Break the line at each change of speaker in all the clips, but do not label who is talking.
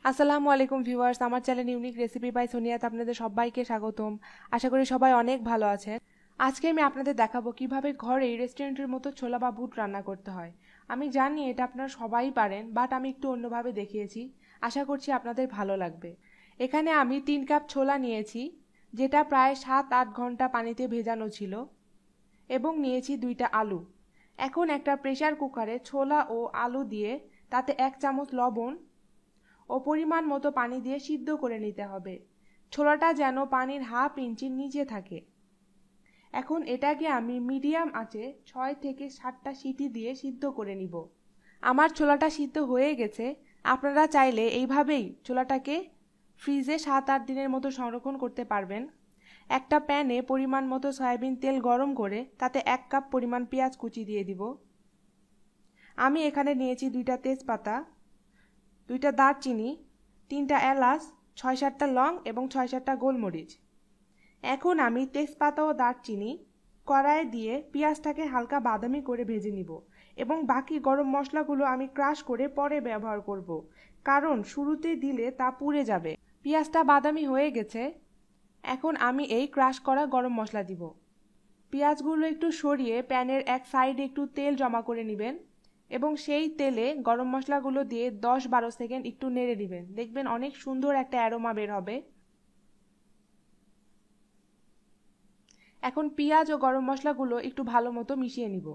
আসসালামু আলাইকুম ভিউয়ার্স, আমার চ্যানেল ইউনিক রেসিপি বাই সোনিয়াতে আপনাদের সবাইকে স্বাগতম। আশা করি সবাই অনেক ভালো আছেন। আজকে আমি আপনাদের দেখাবো কিভাবে ঘরে রেস্টুরেন্টের মতো ছোলা বা বুট রান্না করতে হয়। আমি জানি এটা আপনারা সবাই পারেন, বাট আমি একটু অন্যভাবে দেখিয়েছি। আশা করছি আপনাদের ভালো লাগবে। এখানে আমি 3 কাপ ছোলা নিয়েছি, যেটা প্রায় 7-8 ঘন্টা পানিতে ভেজানো ছিল, এবং নিয়েছি 2টা আলু। এখন একটা প্রেসার কুকারে ছোলা ও আলু দিয়ে তাতে 1 চামচ লবণ ও পরিমাণ মতো পানি দিয়ে সিদ্ধ করে নিতে হবে। ছোলাটা যেন পানির হাফ ইঞ্চির নিচে থাকে। এখন এটাকে আমি মিডিয়াম আঁচে 6 থেকে 7টা সিটি দিয়ে সিদ্ধ করে নিব। আমার ছোলাটা সিদ্ধ হয়ে গেছে। আপনারা চাইলে এইভাবেই ছোলাটাকে ফ্রিজে 7-8 দিনের মতো সংরক্ষণ করতে পারবেন। একটা প্যানে পরিমাণ মতো সয়াবিন তেল গরম করে তাতে 1 কাপ পরিমাণ পেঁয়াজ কুচি দিয়ে দিব। আমি এখানে নিয়েছি 2টা তেজপাতা, 2টা দারচিনি, 3টা এলাচ, 6-7টা লং এবং 6-7টা গোলমরিচ। এখন আমি তেজপাতা ও দারচিনি কড়াইয়ে দিয়ে পেঁয়াজটাকে হালকা বাদামি করে ভেজে নিব, এবং বাকি গরম মশলাগুলো আমি ক্রাশ করে পরে ব্যবহার করব, কারণ শুরুতে দিলে তা পুড়ে যাবে। পেঁয়াজটা বাদামি হয়ে গেছে। এখন আমি এই ক্রাশ করা গরম মশলা দিব। পেঁয়াজগুলো একটু সরিয়ে প্যানের এক সাইডে একটু তেল জমা করে নেবেন, এবং সেই তেলে গরম মশলাগুলো দিয়ে 10-12 সেকেন্ড একটু নেড়ে দিবেন। দেখবেন অনেক সুন্দর একটা অ্যারোমা বের হবে। এখন পেঁয়াজ ও গরম মশলাগুলো একটু ভালো মতো মিশিয়ে নিব।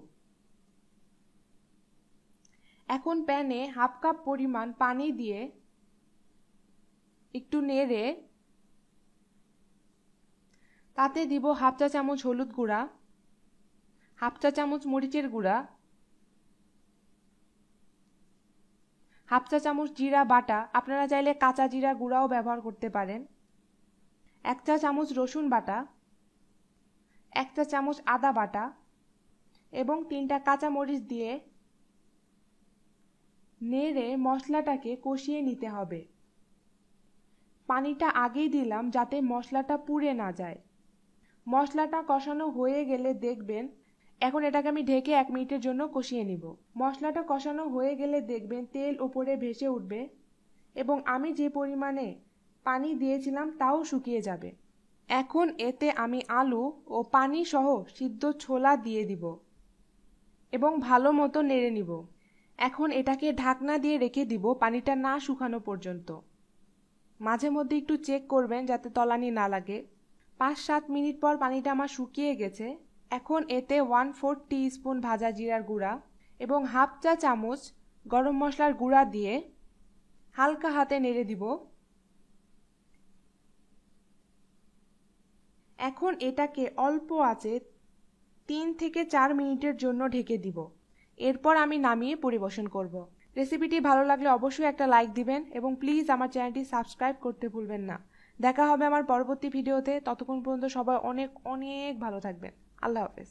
এখন প্যানে হাফ কাপ পরিমাণ পানি দিয়ে একটু নেড়ে তাতে দিব হাফ চা চামচ হলুদ গুঁড়া, হাফ চা চামচ মরিচের গুঁড়া, হাফ চা চামচ জিরা বাটা, আপনারা চাইলে কাঁচা জিরা গুঁড়াও ব্যবহার করতে পারেন, 1 চা চামচ রসুন বাটা, 1 চা চামচ আদা বাটা, এবং 3টা কাঁচা মরিচ দিয়ে নেড়ে মশলাটাকে কষিয়ে নিতে হবে। পানিটা আগেই দিলাম যাতে মশলাটা পুড়ে না যায়। মশলাটা কষানো হয়ে গেলে দেখবেন, এখন এটাকে আমি ঢেকে 1 মিনিটের জন্য কষিয়ে নিব। মশলাটা কষানো হয়ে গেলে দেখবেন তেল উপরে ভেসে উঠবে, এবং আমি যে পরিমাণে পানি দিয়েছিলাম তাও শুকিয়ে যাবে। এখন এতে আমি আলু ও পানি সহ সিদ্ধ ছোলা দিয়ে দিব এবং ভালো মতো নেড়ে নিব। এখন এটাকে ঢাকনা দিয়ে রেখে দিব পানিটা না শুকানো পর্যন্ত। মাঝে মধ্যে একটু চেক করবেন যাতে তলানি না লাগে। 5-7 মিনিট পর পানিটা আমার শুকিয়ে গেছে। এখন এতে 1/4 টিস্পুন ভাজা জিরার গুঁড়া এবং হাফ চা চামচ গরম মশলার গুঁড়া দিয়ে হালকা হাতে নেড়ে দিব। এখন এটাকে অল্প আঁচে 3 থেকে 4 মিনিটের জন্য ঢেকে দিব। এরপর আমি নামিয়ে পরিবেশন করব। রেসিপিটি ভালো লাগলে অবশ্যই একটা লাইক দিবেন, এবং প্লিজ আমার চ্যানেলটি সাবস্ক্রাইব করতে ভুলবেন না। দেখা হবে আমার পরবর্তী ভিডিওতে। ততক্ষণ পর্যন্ত সবাই অনেক অনেক ভালো থাকবেন। আল্লাহ হাফেজ।